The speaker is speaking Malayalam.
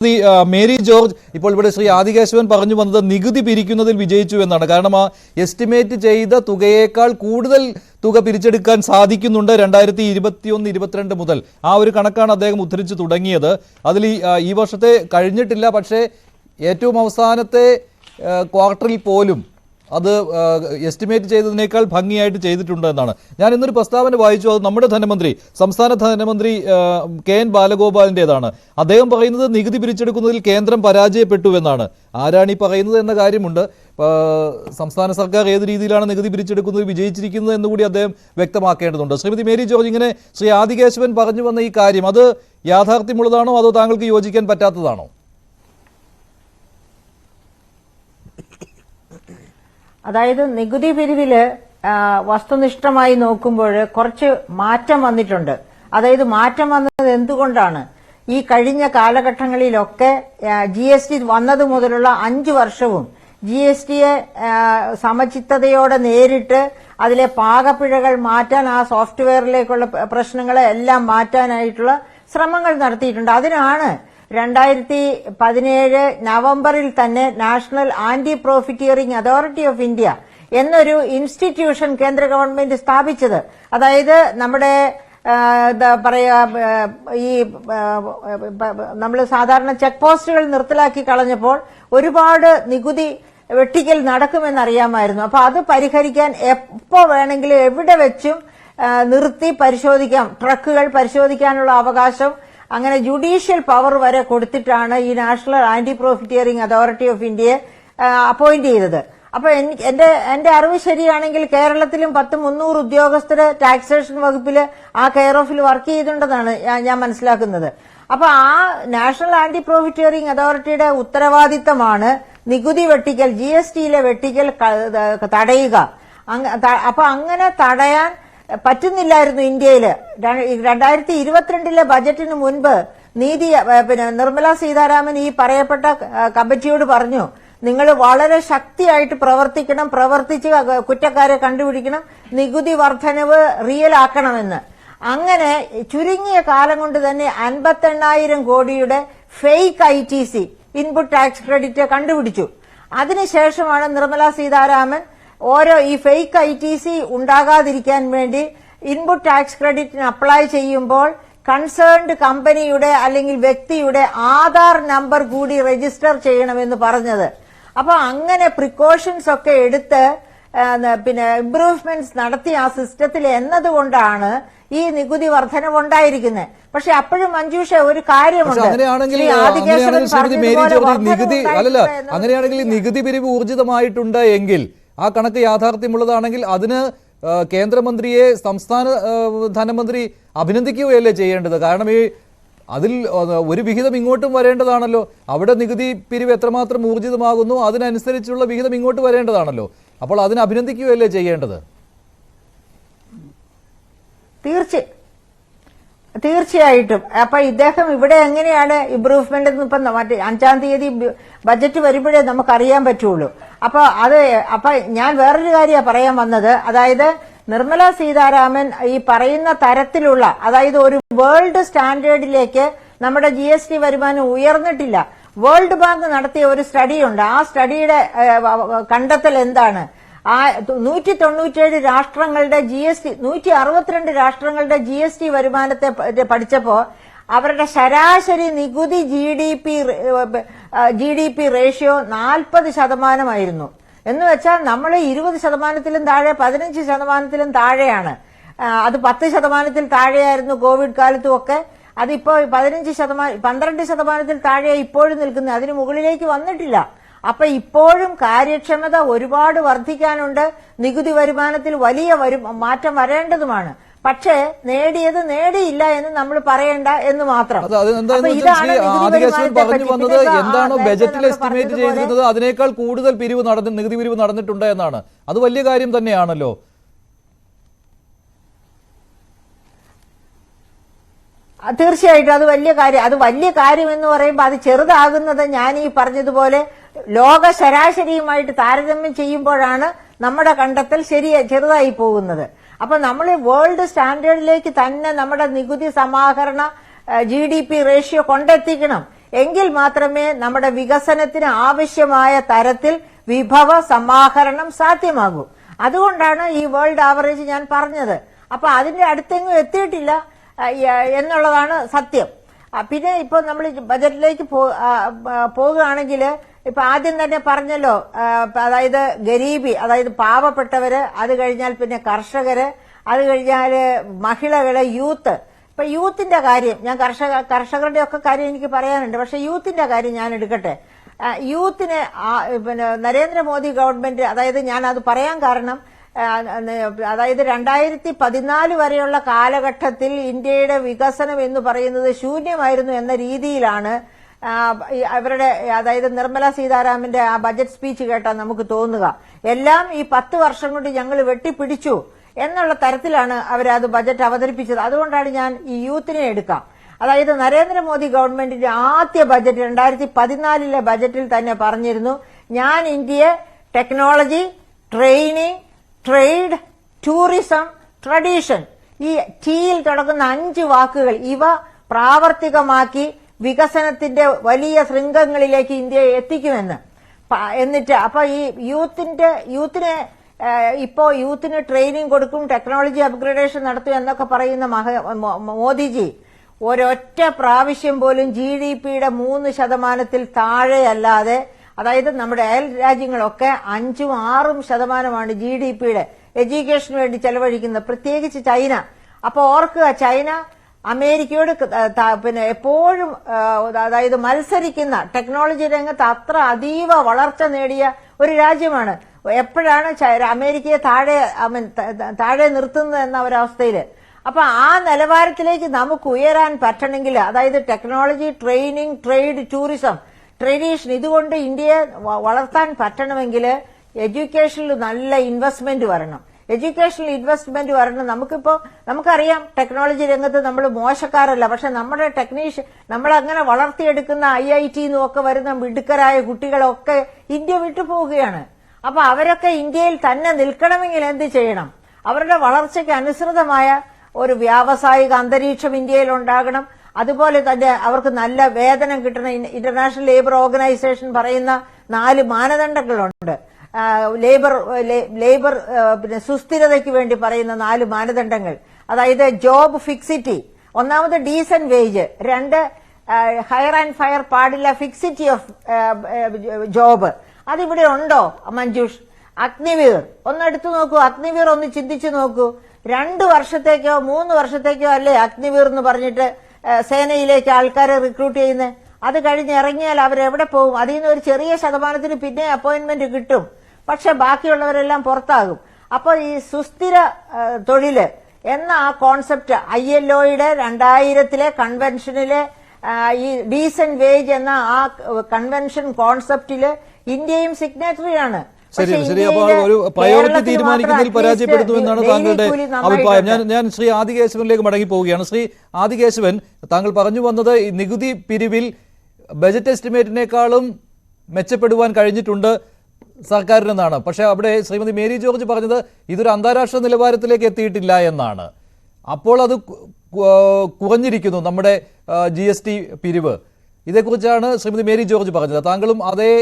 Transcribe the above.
മേരി ജോർജ് ഇപ്പോൾ ഇവിടെ ശ്രീ ആദികേശവൻ പറഞ്ഞു വന്നത് നികുതി പിരിക്കുന്നതിൽ വിജയിച്ചു എന്നാണ്. കാരണം ആ എസ്റ്റിമേറ്റ് ചെയ്ത തുകയേക്കാൾ കൂടുതൽ തുക പിരിച്ചെടുക്കാൻ സാധിക്കുന്നുണ്ട് 2021-22 മുതൽ. ആ ഒരു കണക്കാണ് അദ്ദേഹം ഉദ്ധരിച്ചു തുടങ്ങിയത്. അതിൽ ഈ വർഷത്തെ കഴിഞ്ഞിട്ടില്ല, പക്ഷേ ഏറ്റവും അവസാനത്തെ ക്വാർട്ടറിൽ പോലും അത് എസ്റ്റിമേറ്റ് ചെയ്തതിനേക്കാൾ ഭംഗിയായിട്ട് ചെയ്തിട്ടുണ്ട് എന്നാണ്. ഞാൻ ഇന്നൊരു പ്രസ്താവന വായിച്ചു. അത് നമ്മുടെ ധനമന്ത്രി, സംസ്ഥാന ധനമന്ത്രി KN ബാലഗോപാലിൻ്റെതാണ്. അദ്ദേഹം പറയുന്നത് നികുതി പിരിച്ചെടുക്കുന്നതിൽ കേന്ദ്രം പരാജയപ്പെട്ടു എന്നാണ്. ആരാണ് ഈ പറയുന്നത് എന്ന കാര്യമുണ്ട്. സംസ്ഥാന സർക്കാർ ഏത് രീതിയിലാണ് നികുതി പിരിച്ചെടുക്കുന്നത് വിജയിച്ചിരിക്കുന്നത് എന്നുകൂടി അദ്ദേഹം വ്യക്തമാക്കേണ്ടതുണ്ട്. ശ്രീമതി മേരി ജോർജ്, ഇങ്ങനെ ശ്രീ ആദികേശവൻ പറഞ്ഞു വന്ന ഈ കാര്യം അത് യാഥാർത്ഥ്യമുള്ളതാണോ അതോ താങ്കൾക്ക് യോജിക്കാൻ പറ്റാത്തതാണോ? അതായത് നികുതി പിരിവില് വസ്തുനിഷ്ഠമായി നോക്കുമ്പോൾ കുറച്ച് മാറ്റം വന്നിട്ടുണ്ട്. അതായത് മാറ്റം വന്നത് എന്തുകൊണ്ടാണ്? ഈ കഴിഞ്ഞ കാലഘട്ടങ്ങളിലൊക്കെ GST വന്നത് മുതലുള്ള 5 വർഷവും GSTയെ സമചിത്തതയോടെ നേരിട്ട് അതിലെ പാകപ്പിഴകൾ മാറ്റാൻ, ആ സോഫ്റ്റ്വെയറിലേക്കുള്ള പ്രശ്നങ്ങളെ എല്ലാം മാറ്റാനായിട്ടുള്ള ശ്രമങ്ങൾ നടത്തിയിട്ടുണ്ട്. അതിനാണ് 2017 നവംബറിൽ തന്നെ national anti profiteering authority of India എന്നൊരു ഇൻസ്റ്റിറ്റ്യൂഷൻ കേന്ദ്ര ഗവൺമെന്റ് സ്ഥാപിച്ചത്. അതായത് നമ്മുടെ എന്താ പറയാ, ഈ നമ്മൾ സാധാരണ ചെക്ക് പോസ്റ്റുകൾ നിർത്തലാക്കി കളഞ്ഞപ്പോൾ ഒരുപാട് നികുതി വെട്ടിക്കൽ നടക്കുമെന്നറിയാമായിരുന്നു. അപ്പൊ അത് പരിഹരിക്കാൻ എപ്പോ വേണമെങ്കിലും എവിടെ വെച്ചും നിർത്തി പരിശോധിക്കാം, ട്രക്കുകൾ പരിശോധിക്കാനുള്ള അവകാശം അങ്ങനെ ജുഡീഷ്യൽ പവർ വരെ കൊടുത്തിട്ടാണ് ഈ national anti profiteering authority of ഇന്ത്യയെ അപ്പോയിന്റ് ചെയ്തത്. അപ്പൊ എന്റെ അറിവ് ശരിയാണെങ്കിൽ കേരളത്തിലും 300 ഉദ്യോഗസ്ഥര് ടാക്സേഷൻ വകുപ്പില് ആ കെയർ ഓഫിൽ വർക്ക് ചെയ്തിട്ടുണ്ടെന്നാണ് ഞാൻ മനസ്സിലാക്കുന്നത്. അപ്പൊ ആ നാഷണൽ ആന്റി പ്രോഫിറ്റിയറിംഗ് അതോറിറ്റിയുടെ ഉത്തരവാദിത്തമാണ് നികുതി വെട്ടിക്കൽ, GSTയിലെ വെട്ടിക്കൽ തടയുക. അപ്പൊ അങ്ങനെ തടയാൻ പറ്റുന്നില്ലായിരുന്നു ഇന്ത്യയില്. 2022 ബജറ്റിന് മുൻപ് നിർമ്മല സീതാരാമൻ ഈ പറയപ്പെട്ട കമ്മിറ്റിയോട് പറഞ്ഞു, നിങ്ങൾ വളരെ ശക്തിയായിട്ട് പ്രവർത്തിക്കണം, പ്രവർത്തിച്ച് കുറ്റക്കാരെ കണ്ടുപിടിക്കണം, നികുതി വർധനവ് റിയൽ ആക്കണമെന്ന്. അങ്ങനെ ചുരുങ്ങിയ കാലം കൊണ്ട് തന്നെ 58,000 കോടിയുടെ fake ITC input tax credit കണ്ടുപിടിച്ചു. അതിനുശേഷമാണ് നിർമ്മല സീതാരാമൻ ഓരോ ഈ ഫേക്ക് ITC ഉണ്ടാകാതിരിക്കാൻ വേണ്ടി ഇൻപുട്ട് ടാക്സ് ക്രെഡിറ്റിന് അപ്ലൈ ചെയ്യുമ്പോൾ കൺസേൺഡ് കമ്പനിയുടെ അല്ലെങ്കിൽ വ്യക്തിയുടെ ആധാർ നമ്പർ കൂടി രജിസ്റ്റർ ചെയ്യണമെന്ന് പറഞ്ഞത്. അപ്പൊ അങ്ങനെ പ്രിക്കോഷൻസ് ഒക്കെ എടുത്ത് ഇംപ്രൂവ്മെന്റ്സ് നടത്തി ആ സിസ്റ്റത്തിൽ എന്നതുകൊണ്ടാണ് ഈ നികുതി വർധനവുണ്ടായിരിക്കുന്നത്. പക്ഷെ അപ്പോഴും മഞ്ജുഷ ഒരു കാര്യമുണ്ട്, അങ്ങനെയാണെങ്കിൽ നികുതി പിരിവ് ഊർജിതമായിട്ടുണ്ട് എങ്കിൽ, ആ കണക്ക് യാഥാർത്ഥ്യമുള്ളതാണെങ്കിൽ അതിന് കേന്ദ്രമന്ത്രിയെ സംസ്ഥാന ധനമന്ത്രി അഭിനന്ദിക്കുകയല്ലേ ചെയ്യേണ്ടത്? കാരണം അതിൽ ഒരു വിഹിതം ഇങ്ങോട്ടും വരേണ്ടതാണല്ലോ. അവിടെ നികുതി പിരിവ് എത്രമാത്രം ഊർജിതമാകുന്നു അതിനനുസരിച്ചുള്ള വിഹിതം ഇങ്ങോട്ട് വരേണ്ടതാണല്ലോ. അപ്പോൾ അതിനെ അഭിനന്ദിക്കുകയല്ലേ ചെയ്യേണ്ടത്? തീർച്ചയായിട്ടും. അപ്പൊ ഇദ്ദേഹം ഇവിടെ എങ്ങനെയാണ് ഇംപ്രൂവ്മെന്റ് ഇപ്പൊ മറ്റേ 5-ാം തീയതി ബജറ്റ് വരുമ്പോഴേ നമുക്കറിയാൻ പറ്റുള്ളൂ. അപ്പൊ ഞാൻ വേറൊരു കാര്യമാണ് പറയാൻ വന്നത്. അതായത് നിർമ്മല സീതാരാമൻ ഈ പറയുന്ന തരത്തിലുള്ള, അതായത് ഒരു വേൾഡ് സ്റ്റാൻഡേർഡിലേക്ക് നമ്മുടെ GST വരുമാനം ഉയർന്നിട്ടില്ല. വേൾഡ് ബാങ്ക് നടത്തിയ ഒരു സ്റ്റഡിയുണ്ട്. ആ സ്റ്റഡിയുടെ കണ്ടെത്തൽ എന്താണ്? 197 രാഷ്ട്രങ്ങളുടെ GST, 162 രാഷ്ട്രങ്ങളുടെ GST വരുമാനത്തെ പഠിച്ചപ്പോ അവരുടെ ശരാശരി നികുതി GDP റേഷ്യോ 40% എന്ന് വെച്ചാൽ നമ്മൾ 20%-ലും താഴെ, 15%-ലും താഴെയാണ്. അത് 10%-ൽ താഴെയായിരുന്നു കോവിഡ് കാലത്തും ഒക്കെ. അതിപ്പോ 12%-ൽ താഴെ ഇപ്പോഴും നിൽക്കുന്നത്, അതിന് മുകളിലേക്ക് വന്നിട്ടില്ല. അപ്പൊ ഇപ്പോഴും കാര്യക്ഷമത ഒരുപാട് വർദ്ധിക്കാനുണ്ട്. നികുതി വരുമാനത്തിൽ വലിയ മാറ്റം വരേണ്ടതുമാണ്. പക്ഷേ നേടിയത് നേടിയില്ല എന്ന് നമ്മൾ പറയേണ്ട എന്ന് മാത്രം. എന്താണോ ബജറ്റിൽ എസ്റ്റിമേറ്റ് ചെയ്തിരുന്നത് അതിനേക്കാൾ കൂടുതൽ നികുതി പിരിവ് നടന്നിട്ടുണ്ട് എന്നാണ്. അത് വലിയ കാര്യം തന്നെയാണല്ലോ. തീർച്ചയായിട്ടും അത് വലിയ കാര്യം. അത് വലിയ കാര്യം എന്ന് പറയുമ്പോൾ അത് ചെറുതാകുന്നത് ഞാൻ ഈ പറഞ്ഞതുപോലെ ലോക ശരാശരിയുമായിട്ട് താരതമ്യം ചെയ്യുമ്പോഴാണ് നമ്മുടെ കണ്ടെത്തൽ ചെറുതായി പോകുന്നത്. അപ്പൊ നമ്മൾ വേൾഡ് സ്റ്റാൻഡേർഡിലേക്ക് തന്നെ നമ്മുടെ നികുതി സമാഹരണ GDP റേഷ്യോ കൊണ്ടെത്തിക്കണം. എങ്കിൽ മാത്രമേ നമ്മുടെ വികസനത്തിന് ആവശ്യമായ തരത്തിൽ വിഭവ സമാഹരണം സാധ്യമാകൂ. അതുകൊണ്ടാണ് ഈ വേൾഡ് ആവറേജ് ഞാൻ പറഞ്ഞത്. അപ്പൊ അതിന്റെ അടുത്തെങ്ങും എത്തിയിട്ടില്ല എന്നുള്ളതാണ് സത്യം. പിന്നെ ഇപ്പൊ നമ്മൾ ബജറ്റിലേക്ക് പോകുകയാണെങ്കിൽ ഇപ്പൊ ആദ്യം തന്നെ പറഞ്ഞല്ലോ, അതായത് ഗരീബി, അതായത് പാവപ്പെട്ടവര്, അത് കഴിഞ്ഞാൽ പിന്നെ കർഷകര്, അത് കഴിഞ്ഞാൽ മഹിളകള്, യൂത്ത്. ഇപ്പൊ യൂത്തിന്റെ കാര്യം ഞാൻ കർഷകരുടെ ഒക്കെ കാര്യം എനിക്ക് പറയാനുണ്ട്. പക്ഷെ യൂത്തിന്റെ കാര്യം ഞാൻ എടുക്കട്ടെ. യൂത്തിന് പിന്നെ നരേന്ദ്രമോദി ഗവൺമെന്റ്, അതായത് ഞാൻ അത് പറയാൻ കാരണം, അതായത് 2014 വരെയുള്ള കാലഘട്ടത്തിൽ ഇന്ത്യയുടെ വികസനം എന്ന് പറയുന്നത് ശൂന്യമായിരുന്നു എന്ന രീതിയിലാണ് അവരുടെ, അതായത് നിർമ്മല സീതാരാമന്റെ ആ ബജറ്റ് സ്പീച്ച് കേട്ടാൽ നമുക്ക് തോന്നുക എല്ലാം ഈ 10 വർഷം കൊണ്ട് ഞങ്ങൾ വെട്ടിപ്പിടിച്ചു എന്നുള്ള തരത്തിലാണ് അവരത് ബജറ്റ് അവതരിപ്പിച്ചത്. അതുകൊണ്ടാണ് ഞാൻ ഈ യൂത്തിനെ എടുക്കാം. അതായത് നരേന്ദ്രമോദി ഗവൺമെന്റിന്റെ ആദ്യ ബജറ്റ് 2014 ബജറ്റിൽ തന്നെ പറഞ്ഞിരുന്നു, ഞാൻ ഇന്ത്യയെ technology, training, trade, tourism, tradition, ഈ ടിയിൽ തുടങ്ങുന്ന 5 വാക്കുകൾ, ഇവ പ്രാവർത്തികമാക്കി വികസനത്തിന്റെ വലിയ ശൃംഖങ്ങളിലേക്ക് ഇന്ത്യയെ എത്തിക്കുമെന്ന്. എന്നിട്ട് അപ്പൊ ഈ യൂത്തിനെ ഇപ്പോ യൂത്തിന് ട്രെയിനിങ് കൊടുക്കും, ടെക്നോളജി അപ്ഗ്രഡേഷൻ നടത്തും എന്നൊക്കെ പറയുന്ന മോദിജി ഒരൊറ്റ പ്രാവശ്യം പോലും GDPയുടെ 3% താഴെയല്ലാതെ, അതായത് നമ്മുടെ അയൽ രാജ്യങ്ങളൊക്കെ 5-6% GDPയുടെ എഡ്യൂക്കേഷന് വേണ്ടി ചെലവഴിക്കുന്നത്, പ്രത്യേകിച്ച് ചൈന. അപ്പൊ ഓർക്കുക, ചൈന അമേരിക്കയോട് പിന്നെ എപ്പോഴും അതായത് മത്സരിക്കുന്ന, ടെക്നോളജി രംഗത്ത് അത്ര അതീവ വളർച്ച നേടിയ ഒരു രാജ്യമാണ്. എപ്പോഴാണ് അമേരിക്കയെ താഴെ നിർത്തുന്നത് എന്ന ഒരവസ്ഥയില്. അപ്പൊ ആ നിലവാരത്തിലേക്ക് നമുക്ക് ഉയരാൻ പറ്റണമെങ്കിൽ, അതായത് technology, training, trade, tourism, tradition, ഇതുകൊണ്ട് ഇന്ത്യയെ വളർത്താൻ പറ്റണമെങ്കിൽ എഡ്യൂക്കേഷനിൽ നല്ല ഇൻവെസ്റ്റ്മെന്റ് വരണം. എഡ്യൂക്കേഷണൽ ഇൻവെസ്റ്റ്മെന്റ് വരണം. നമുക്കറിയാം ടെക്നോളജി രംഗത്ത് നമ്മൾ മോശക്കാരല്ല. പക്ഷെ നമ്മുടെ നമ്മളങ്ങനെ വളർത്തിയെടുക്കുന്ന IIT ഒക്കെ വരുന്ന മിടുക്കരായ കുട്ടികളൊക്കെ ഇന്ത്യ വിട്ടുപോവുകയാണ്. അപ്പൊ അവരൊക്കെ ഇന്ത്യയിൽ തന്നെ നിൽക്കണമെങ്കിൽ എന്ത് ചെയ്യണം? അവരുടെ വളർച്ചയ്ക്ക് അനുസൃതമായ ഒരു വ്യാവസായിക അന്തരീക്ഷം ഇന്ത്യയിൽ ഉണ്ടാകണം. അതുപോലെ തന്നെ അവർക്ക് നല്ല വേതനം കിട്ടണം. ഇന്റർനാഷണൽ ലേബർ ഓർഗനൈസേഷൻ പറയുന്ന 4 മാനദണ്ഡങ്ങളുണ്ട്. ലേബർ പിന്നെ സുസ്ഥിരതയ്ക്ക് വേണ്ടി പറയുന്ന 4 മാനദണ്ഡങ്ങൾ. അതായത് ജോബ് ഫിക്സിറ്റി, ഒന്നാമത് decent wage, 2 higher and fire പാടില്ല, ഫിക്സിറ്റി ഓഫ് ജോബ്. അതിവിടെ ഉണ്ടോ മഞ്ജുഷ്? അഗ്നിവീർ ഒന്നെടുത്തു നോക്കൂ. അഗ്നിവീർ ഒന്ന് ചിന്തിച്ചു നോക്കൂ. 2 വർഷത്തേക്കോ 3 വർഷത്തേക്കോ അല്ലേ അഗ്നിവീർ എന്ന് പറഞ്ഞിട്ട് സേനയിലേക്ക് ആൾക്കാരെ റിക്രൂട്ട് ചെയ്യുന്നത്. അത് കഴിഞ്ഞ് ഇറങ്ങിയാൽ അവരെവിടെ പോകും? അതിൽ നിന്ന് ഒരു ചെറിയ ശതമാനത്തിന് പിന്നെ അപ്പോയിന്റ്മെന്റ് കിട്ടും. പക്ഷെ ബാക്കിയുള്ളവരെല്ലാം പുറത്താകും. അപ്പോൾ ഈ സുസ്ഥിര തൊഴില് എന്ന ആ കോൺസെപ്റ്റ് ILOയുടെ 2000 കൺവെൻഷനിലെ ഈ ഡീസന്റ് വേജ് എന്ന ആ കൺവെൻഷൻ കോൺസെപ്റ്റില് ഇന്ത്യയും സിഗ്നറ്ററിയാണ്. ശരി. അപ്പോൾ ഒരു പ്രയോറിറ്റി തീരുമാനിക്കുന്നതിൽ പരാജയപ്പെടുന്നു എന്നാണ് താങ്കളുടെ അഭിപ്രായം. ഞാൻ ശ്രീ ആദികേശവനിലേക്ക് മടങ്ങി പോവുകയാണ്. ശ്രീ ആദികേശവൻ, താങ്കൾ പറഞ്ഞു വന്നത് ഈ നികുതി പിരിവിൽ ബജറ്റ് എസ്റ്റിമേറ്റിനേക്കാളും മെച്ചപ്പെടുവാൻ കഴിഞ്ഞിട്ടുണ്ട് സർക്കാരിനെന്നാണ്. പക്ഷേ അവിടെ ശ്രീമതി മേരി ജോർജ് പറഞ്ഞത് ഇതൊരു അന്താരാഷ്ട്ര നിലവാരത്തിലേക്ക് എത്തിയിട്ടില്ല എന്നാണ്. അപ്പോൾ അത് കുറഞ്ഞിരിക്കുന്നു നമ്മുടെ GST പിരിവ്. ഇതേക്കുറിച്ചാണ് ശ്രീമതി മേരി ജോർജ് പറഞ്ഞത്. താങ്കളും അതേ